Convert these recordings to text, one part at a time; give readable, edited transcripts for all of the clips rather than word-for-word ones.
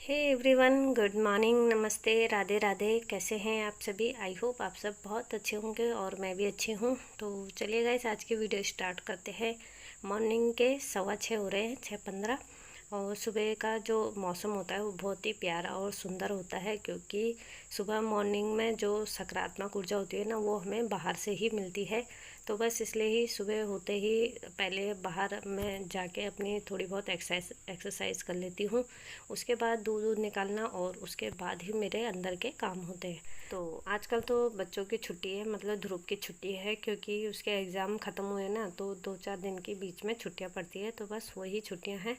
Hey everyone, good morning, नमस्ते, राधे राधे। कैसे हैं आप सभी? आई होप आप सब बहुत अच्छे होंगे और मैं भी अच्छी हूँ। तो चलिए गाइस, आज की वीडियो स्टार्ट करते हैं। मॉर्निंग के 6:15 हो रहे हैं, 6:15। और सुबह का जो मौसम होता है वो बहुत ही प्यारा और सुंदर होता है, क्योंकि सुबह मॉर्निंग में जो सकारात्मक ऊर्जा होती है ना, वो हमें बाहर से ही मिलती है। तो बस इसलिए ही सुबह होते ही पहले बाहर मैं जाके अपनी थोड़ी बहुत एक्सरसाइज कर लेती हूँ। उसके बाद दूध दूध निकालना और उसके बाद ही मेरे अंदर के काम होते हैं। तो आजकल तो बच्चों की छुट्टी है, मतलब ध्रुव की छुट्टी है, क्योंकि उसके एग्ज़ाम ख़त्म हुए ना, तो 2-4 दिन के बीच में छुट्टियां पड़ती है। तो बस वही छुट्टियां हैं।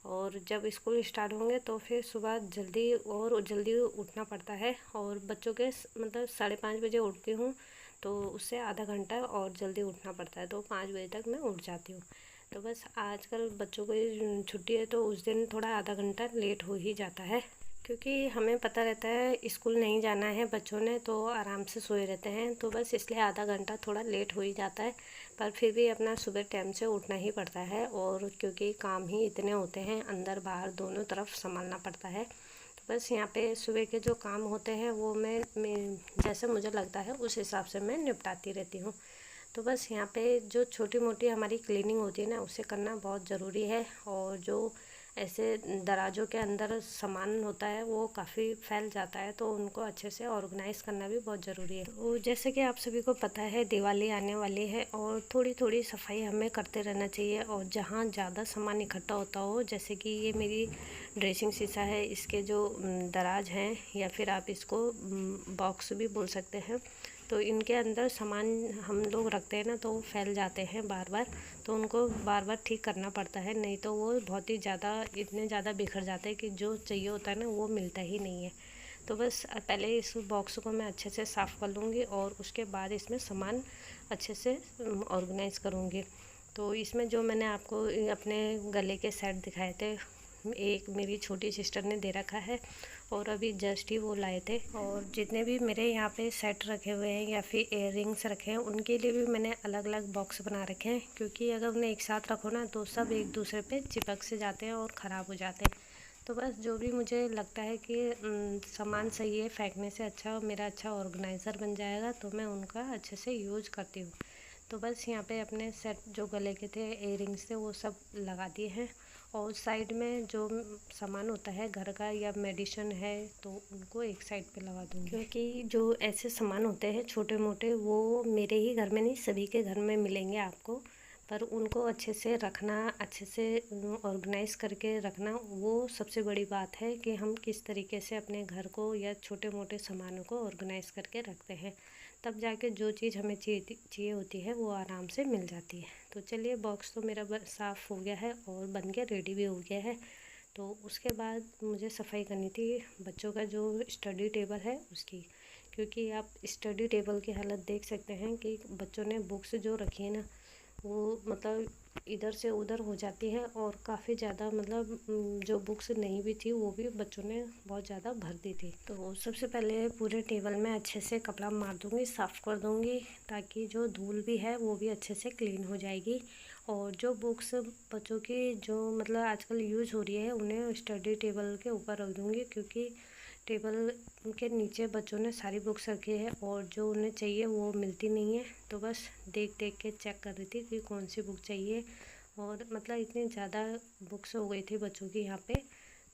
और जब स्कूल स्टार्ट होंगे तो फिर सुबह जल्दी उठना पड़ता है। और बच्चों के मतलब 5:30 बजे उठती हूँ, तो उससे आधा घंटा और जल्दी उठना पड़ता है, तो 5 बजे तक मैं उठ जाती हूँ। तो बस आजकल बच्चों को छुट्टी है, तो उस दिन थोड़ा आधा घंटा लेट हो ही जाता है, क्योंकि हमें पता रहता है स्कूल नहीं जाना है बच्चों ने, तो आराम से सोए रहते हैं। तो बस इसलिए आधा घंटा थोड़ा लेट हो ही जाता है, पर फिर भी अपना सुबह टाइम से उठना ही पड़ता है। और क्योंकि काम ही इतने होते हैं, अंदर बाहर दोनों तरफ संभालना पड़ता है। तो बस यहाँ पे सुबह के जो काम होते हैं वो मैं जैसे मुझे लगता है उस हिसाब से मैं निपटाती रहती हूँ। तो बस यहाँ पे जो छोटी मोटी हमारी क्लीनिंग होती है ना, उसे करना बहुत ज़रूरी है। और जो ऐसे दराजों के अंदर सामान होता है वो काफ़ी फैल जाता है, तो उनको अच्छे से ऑर्गेनाइज़ करना भी बहुत ज़रूरी है। तो जैसे कि आप सभी को पता है, दिवाली आने वाली है और थोड़ी थोड़ी सफाई हमें करते रहना चाहिए। और जहाँ ज़्यादा सामान इकट्ठा होता हो, जैसे कि ये मेरी ड्रेसिंग शीशा है, इसके जो दराज हैं, या फिर आप इसको बॉक्स भी बोल सकते हैं, तो इनके अंदर सामान हम लोग रखते हैं ना, तो वो फैल जाते हैं बार बार। तो उनको बार बार ठीक करना पड़ता है, नहीं तो वो बहुत ही ज़्यादा इतने ज़्यादा बिखर जाते हैं कि जो चाहिए होता है ना, वो मिलता ही नहीं है। तो बस पहले इस बॉक्स को मैं अच्छे से साफ़ कर लूँगी और उसके बाद इसमें सामान अच्छे से ऑर्गेनाइज़ करूँगी। तो इसमें जो मैंने आपको अपने गले के सेट दिखाए थे, एक मेरी छोटी सिस्टर ने दे रखा है और अभी जस्ट ही वो लाए थे। और जितने भी मेरे यहाँ पे सेट रखे हुए हैं या फिर इयर रिंग्स रखे हैं, उनके लिए भी मैंने अलग अलग बॉक्स बना रखे हैं, क्योंकि अगर उन्हें एक साथ रखो ना, तो सब एक दूसरे पे चिपक से जाते हैं और ख़राब हो जाते हैं। तो बस जो भी मुझे लगता है कि सामान सही है, फेंकने से अच्छा मेरा अच्छा ऑर्गेनाइज़र बन जाएगा, तो मैं उनका अच्छे से यूज करती हूँ। तो बस यहाँ पे अपने सेट जो गले के थे, इयर रिंग्स थे, वो सब लगा दिए हैं। और साइड में जो सामान होता है घर का या मेडिसिन है, तो उनको एक साइड पे लगा दूँगी, क्योंकि जो ऐसे सामान होते हैं छोटे मोटे, वो मेरे ही घर में नहीं, सभी के घर में मिलेंगे आपको। पर उनको अच्छे से रखना, अच्छे से ऑर्गेनाइज़ करके रखना, वो सबसे बड़ी बात है कि हम किस तरीके से अपने घर को या छोटे मोटे सामानों को ऑर्गेनाइज़ करके रखते हैं। तब जाके जो चीज़ हमें चाहिए होती है वो आराम से मिल जाती है। तो चलिए, बॉक्स तो मेरा साफ़ हो गया है और बन के रेडी भी हो गया है। तो उसके बाद मुझे सफाई करनी थी बच्चों का जो स्टडी टेबल है उसकी, क्योंकि आप स्टडी टेबल की हालत देख सकते हैं कि बच्चों ने बुक्स जो रखी है ना, वो मतलब इधर से उधर हो जाती है। और काफ़ी ज़्यादा मतलब जो बुक्स नहीं भी थी, वो भी बच्चों ने बहुत ज़्यादा भर दी थी। तो सबसे पहले पूरे टेबल में अच्छे से कपड़ा मार दूँगी, साफ़ कर दूँगी, ताकि जो धूल भी है वो भी अच्छे से क्लीन हो जाएगी। और जो बुक्स बच्चों की जो मतलब आजकल यूज़ हो रही है, उन्हें स्टडी टेबल के ऊपर रख दूँगी, क्योंकि टेबल के नीचे बच्चों ने सारी बुक्स रखी है और जो उन्हें चाहिए वो मिलती नहीं है। तो बस देख देख के चेक कर रही थी कि कौन सी बुक चाहिए। और मतलब इतनी ज़्यादा बुक्स हो गई थी बच्चों की यहाँ पे,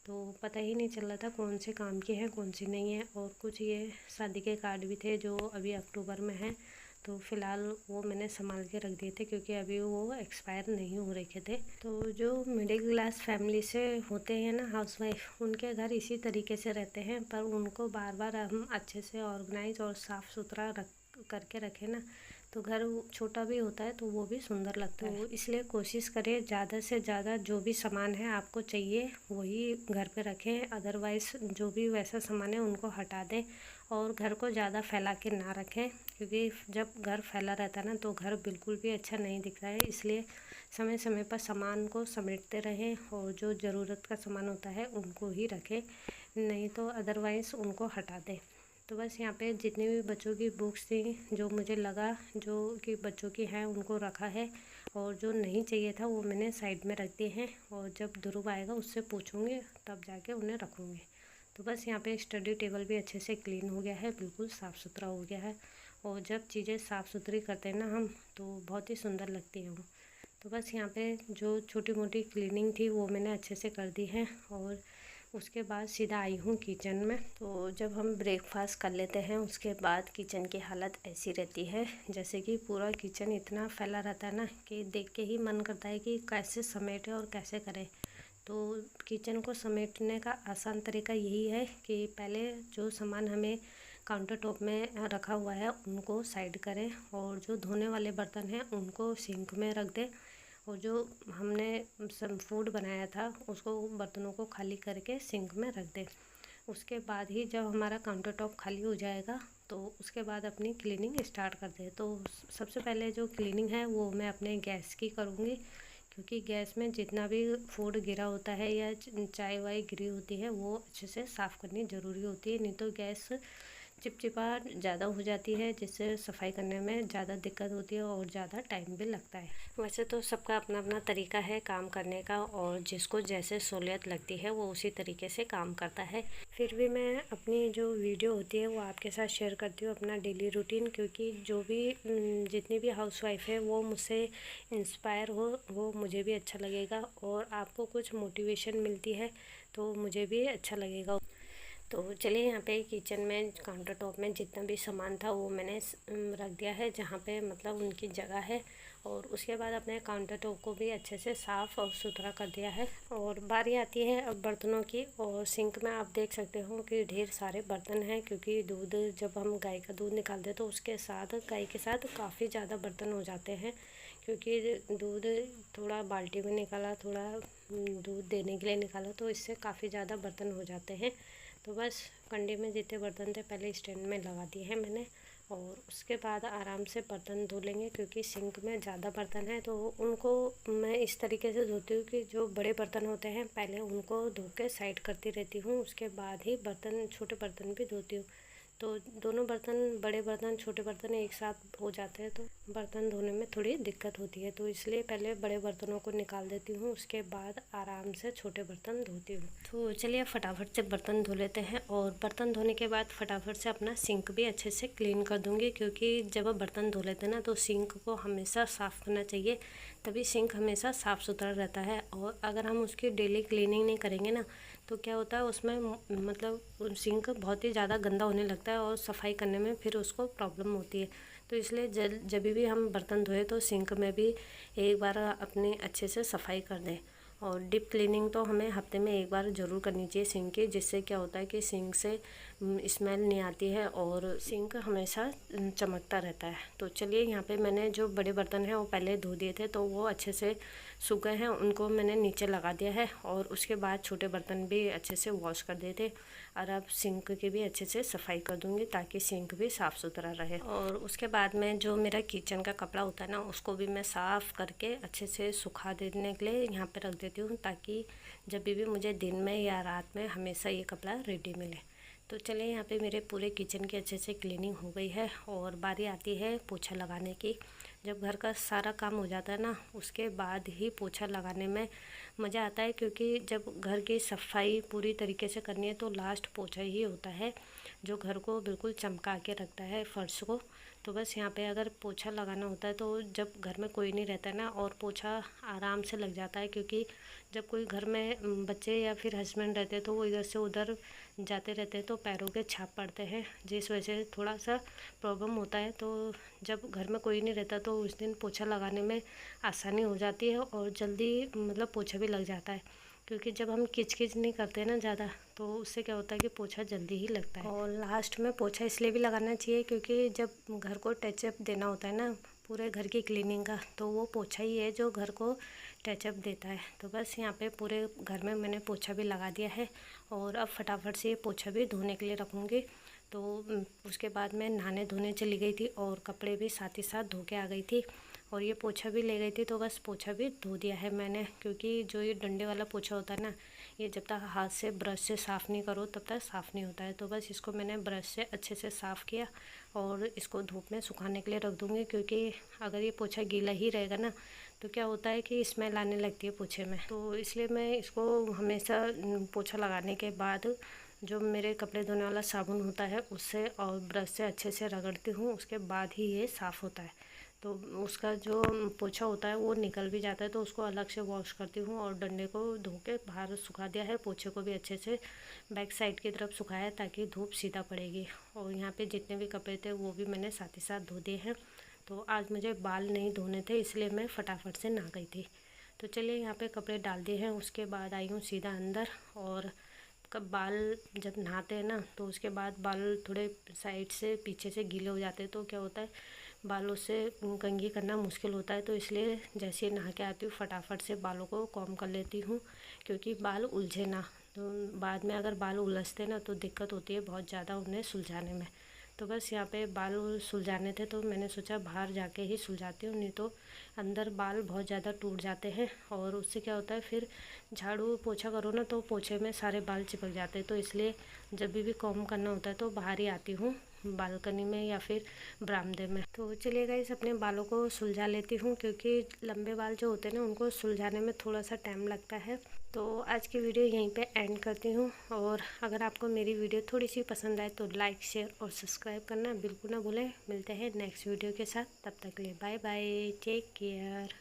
तो पता ही नहीं चल रहा था कौन से काम की है कौन सी नहीं है। और कुछ ये शादी के कार्ड भी थे जो अभी अक्टूबर में हैं, तो फ़िलहाल वो मैंने संभाल के रख दिए थे, क्योंकि अभी वो एक्सपायर नहीं हो रखे थे। तो जो मिडिल क्लास फैमिली से होते हैं ना, हाउसवाइफ, उनके घर इसी तरीके से रहते हैं, पर उनको बार बार हम अच्छे से ऑर्गेनाइज और साफ़ सुथरा रख करके रखें ना, तो घर छोटा भी होता है तो वो भी सुंदर लगता है। तो इसलिए कोशिश करें ज़्यादा से ज़्यादा जो भी सामान है आपको चाहिए वही घर पे रखें, अदरवाइज़ जो भी वैसा सामान है उनको हटा दें। और घर को ज़्यादा फैला के ना रखें, क्योंकि जब घर फैला रहता है ना, तो घर बिल्कुल भी अच्छा नहीं दिखता है। इसलिए समय समय पर सामान को समेटते रहें और जो ज़रूरत का सामान होता है उनको ही रखें, नहीं तो अदरवाइज़ उनको हटा दें। तो बस यहाँ पे जितनी भी बच्चों की बुक्स थी, जो मुझे लगा जो कि बच्चों की हैं, उनको रखा है। और जो नहीं चाहिए था वो मैंने साइड में रख दिए हैं, और जब ध्रुव आएगा उससे पूछूंगी, तब जाके उन्हें रखूँगी। तो बस यहाँ पे स्टडी टेबल भी अच्छे से क्लीन हो गया है, बिल्कुल साफ़ सुथरा हो गया है। और जब चीज़ें साफ़ सुथरी करते हैं ना हम, तो बहुत ही सुंदर लगती है वो। तो बस यहाँ पे जो छोटी मोटी क्लीनिंग थी वो मैंने अच्छे से कर दी है। और उसके बाद सीधा आई हूँ किचन में। तो जब हम ब्रेकफास्ट कर लेते हैं उसके बाद किचन की हालत ऐसी रहती है जैसे कि पूरा किचन इतना फैला रहता है ना कि देख के ही मन करता है कि कैसे समेटें और कैसे करें। तो किचन को समेटने का आसान तरीका यही है कि पहले जो सामान हमें काउंटर टॉप में रखा हुआ है उनको साइड करें, और जो धोने वाले बर्तन हैं उनको सिंक में रख दें, और जो हमने सब फूड बनाया था उसको बर्तनों को खाली करके सिंक में रख दें। उसके बाद ही जब हमारा काउंटर टॉप खाली हो जाएगा तो उसके बाद अपनी क्लीनिंग स्टार्ट कर दें। तो सबसे पहले जो क्लीनिंग है वो मैं अपने गैस की करूँगी, क्योंकि गैस में जितना भी फूड गिरा होता है या चाय वाय गिरी होती है वो अच्छे से साफ़ करनी ज़रूरी होती है, नहीं तो गैस चिपचिपा ज़्यादा हो जाती है जिससे सफाई करने में ज़्यादा दिक्कत होती है और ज़्यादा टाइम भी लगता है। वैसे तो सबका अपना अपना तरीका है काम करने का, और जिसको जैसे सहूलियत लगती है वो उसी तरीके से काम करता है। फिर भी मैं अपनी जो वीडियो होती है वो आपके साथ शेयर करती हूँ, अपना डेली रूटीन, क्योंकि जो भी जितनी भी हाउसवाइफ है वो मुझसे इंस्पायर हो, वो मुझे भी अच्छा लगेगा, और आपको कुछ मोटिवेशन मिलती है तो मुझे भी अच्छा लगेगा। तो चलिए यहाँ पे किचन में काउंटर टॉप में जितना भी सामान था वो मैंने रख दिया है जहाँ पे मतलब उनकी जगह है। और उसके बाद अपने काउंटर टॉप को भी अच्छे से साफ़ और सुथरा कर दिया है। और बारी आती है अब बर्तनों की, और सिंक में आप देख सकते हो कि ढेर सारे बर्तन हैं, क्योंकि दूध जब हम गाय का दूध निकालते हैं तो उसके साथ गाय के साथ काफ़ी ज़्यादा बर्तन हो जाते हैं, क्योंकि दूध थोड़ा बाल्टी में निकाला, थोड़ा दूध देने के लिए निकाला, तो इससे काफ़ी ज़्यादा बर्तन हो जाते हैं। तो बस कंडे में जितने बर्तन थे पहले स्टैंड में लगा दिए हैं मैंने, और उसके बाद आराम से बर्तन धो लेंगे, क्योंकि सिंक में ज़्यादा बर्तन है तो उनको मैं इस तरीके से धोती हूँ कि जो बड़े बर्तन होते हैं पहले उनको धो के साइड करती रहती हूँ, उसके बाद ही बर्तन छोटे बर्तन भी धोती हूँ। तो दोनों बर्तन, बड़े बर्तन छोटे बर्तन एक साथ हो जाते हैं तो बर्तन धोने में थोड़ी दिक्कत होती है, तो इसलिए पहले बड़े बर्तनों को निकाल देती हूँ, उसके बाद आराम से छोटे बर्तन धोती हूँ। तो चलिए फटाफट से बर्तन धो लेते हैं, और बर्तन धोने के बाद फटाफट से अपना सिंक भी अच्छे से क्लीन कर दूँगी, क्योंकि जब आप बर्तन धो लेते हैं ना तो सिंक को हमेशा साफ़ करना चाहिए, तभी सिंक हमेशा साफ़ सुथरा रहता है। और अगर हम उसकी डेली क्लीनिंग नहीं करेंगे ना तो क्या होता है उसमें मतलब सिंक बहुत ही ज़्यादा गंदा होने लगता है, और सफाई करने में फिर उसको प्रॉब्लम होती है। तो इसलिए जब भी हम बर्तन धोए तो सिंक में भी एक बार अपनी अच्छे से सफाई कर दें। और डीप क्लीनिंग तो हमें हफ्ते में एक बार ज़रूर करनी चाहिए सिंक की, जिससे क्या होता है कि सिंक से स्मेल नहीं आती है और सिंक हमेशा चमकता रहता है। तो चलिए यहाँ पे मैंने जो बड़े बर्तन हैं वो पहले धो दिए थे तो वो अच्छे से सूख गए हैं, उनको मैंने नीचे लगा दिया है, और उसके बाद छोटे बर्तन भी अच्छे से वॉश कर दिए थे। और अब सिंक की भी अच्छे से सफाई कर दूँगी ताकि सिंक भी साफ़ सुथरा रहे। और उसके बाद में जो मेरा किचन का कपड़ा होता है ना उसको भी मैं साफ़ करके अच्छे से सुखा देने के लिए यहाँ पे रख देती हूँ, ताकि जब भी मुझे दिन में या रात में हमेशा ये कपड़ा रेडी मिले। तो चलिए यहाँ पे मेरे पूरे किचन की अच्छे से क्लीनिंग हो गई है, और बारी आती है पोछा लगाने की। जब घर का सारा काम हो जाता है ना उसके बाद ही पोछा लगाने में मज़ा आता है, क्योंकि जब घर की सफाई पूरी तरीके से करनी है तो लास्ट पोछा ही होता है जो घर को बिल्कुल चमका के रखता है, फर्श को। तो बस यहाँ पे अगर पोछा लगाना होता है तो जब घर में कोई नहीं रहता है ना, और पोछा आराम से लग जाता है, क्योंकि जब कोई घर में बच्चे या फिर हस्बैंड रहते हैं तो वो इधर से उधर जाते रहते हैं तो पैरों के छाप पड़ते हैं, जिस वजह से थोड़ा सा प्रॉब्लम होता है। तो जब घर में कोई नहीं रहता तो उस दिन पोछा लगाने में आसानी हो जाती है, और जल्दी मतलब पोछा भी लग जाता है, क्योंकि जब हम किचकिच नहीं करते ना ज़्यादा तो उससे क्या होता है कि पोछा जल्दी ही लगता है। और लास्ट में पोछा इसलिए भी लगाना चाहिए क्योंकि जब घर को टचअप देना होता है ना पूरे घर की क्लीनिंग का, तो वो पोछा ही है जो घर को टचअप देता है। तो बस यहाँ पे पूरे घर में मैंने पोछा भी लगा दिया है, और अब फटाफट से ये पोछा भी धोने के लिए रखूँगी। तो उसके बाद मैं नहाने धोने चली गई थी और कपड़े भी साथ ही साथ धो के आ गई थी, और ये पोछा भी ले गई थी, तो बस पोछा भी धो दिया है मैंने। क्योंकि जो ये डंडे वाला पोछा होता है ना, ये जब तक हाथ से ब्रश से साफ़ नहीं करो तब तक साफ़ नहीं होता है। तो बस इसको मैंने ब्रश से अच्छे से साफ़ किया, और इसको धूप में सुखाने के लिए रख दूँगी, क्योंकि अगर ये पोछा गीला ही रहेगा ना तो क्या होता है कि स्मेल आने लगती है पोछे में। तो इसलिए मैं इसको हमेशा पोछा लगाने के बाद जो मेरे कपड़े धोने वाला साबुन होता है उससे और ब्रश से अच्छे से रगड़ती हूँ, उसके बाद ही ये साफ़ होता है। तो उसका जो पोछा होता है वो निकल भी जाता है, तो उसको अलग से वॉश करती हूँ। और डंडे को धो के बाहर सुखा दिया है, पोछे को भी अच्छे से बैक साइड की तरफ सुखाया ताकि धूप सीधा पड़ेगी। और यहाँ पे जितने भी कपड़े थे वो भी मैंने साथ ही साथ धो दिए हैं। तो आज मुझे बाल नहीं धोने थे, इसलिए मैं फटाफट से नहा गई थी। तो चलिए यहाँ पे कपड़े डाल दिए हैं, उसके बाद आई हूँ सीधा अंदर। और कब बाल जब नहाते हैं ना तो उसके बाद बाल थोड़े साइड से पीछे से गीले हो जाते हैं, तो क्या होता है बालों से कंघी करना मुश्किल होता है। तो इसलिए जैसे ही नहा के आती हूँ फटाफट से बालों को कॉम्ब कर लेती हूँ, क्योंकि बाल उलझे ना। तो बाद में अगर बाल उलझते ना तो दिक्कत होती है बहुत ज़्यादा उन्हें सुलझाने में। तो बस यहाँ पे बाल सुलझाने थे तो मैंने सोचा बाहर जाके ही सुलझाती हूँ, नहीं तो अंदर बाल बहुत ज़्यादा टूट जाते हैं। और उससे क्या होता है फिर झाड़ू पोछा करो ना तो पोछे में सारे बाल चिपक जाते हैं। तो इसलिए जब भी कॉम्ब करना होता है तो बाहर ही आती हूँ, बालकनी में या फिर बरामदे में। तो चलिए गाइस अपने बालों को सुलझा लेती हूँ, क्योंकि लंबे बाल जो होते हैं ना उनको सुलझाने में थोड़ा सा टाइम लगता है। तो आज की वीडियो यहीं पे एंड करती हूँ। और अगर आपको मेरी वीडियो थोड़ी सी पसंद आए तो लाइक शेयर और सब्सक्राइब करना बिल्कुल ना भूलें। मिलते हैं नेक्स्ट वीडियो के साथ, तब तक के लिए बाय बाय, टेक केयर।